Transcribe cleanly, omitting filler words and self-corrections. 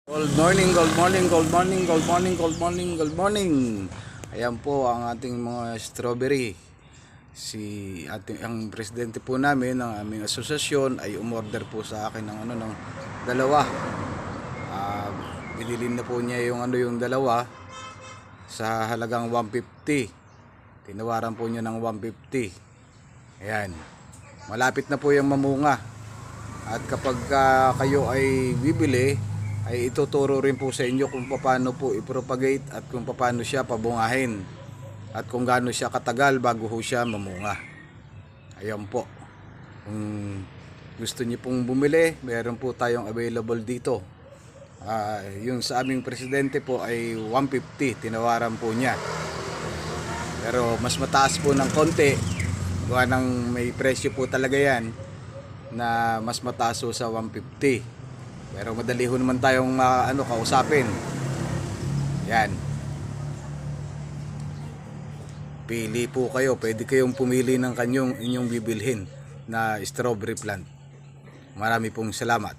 Good morning, good morning, good morning, good morning, good morning, good morning. Ayan po ang ating mga strawberry. Ang presidente po namin ng aming asosasyon ay umorder po sa akin ng dalawa. Binilin na po niya yung dalawa sa halagang 150. Tinawaran po niya ng 150. Ayan. Malapit na po yung mamunga. At kapag kayo ay bibili, ay ituturo rin po sa inyo kung paano po i-propagate at kung paano siya pabungahin at kung gaano siya katagal bago ho siya mamunga. Ayan po. Kung gusto niyo pong bumili, meron po tayong available dito. Yung sa aming presidente po ay 150, tinawaran po niya. Pero mas mataas po ng konti. Gawa ng may presyo po talaga yan na mas mataas po sa 150. Pero madali ho naman tayong kausapin. Yan. Pili po kayo. Pwede kayong pumili ng inyong bibilhin na strawberry plant. Marami pong salamat.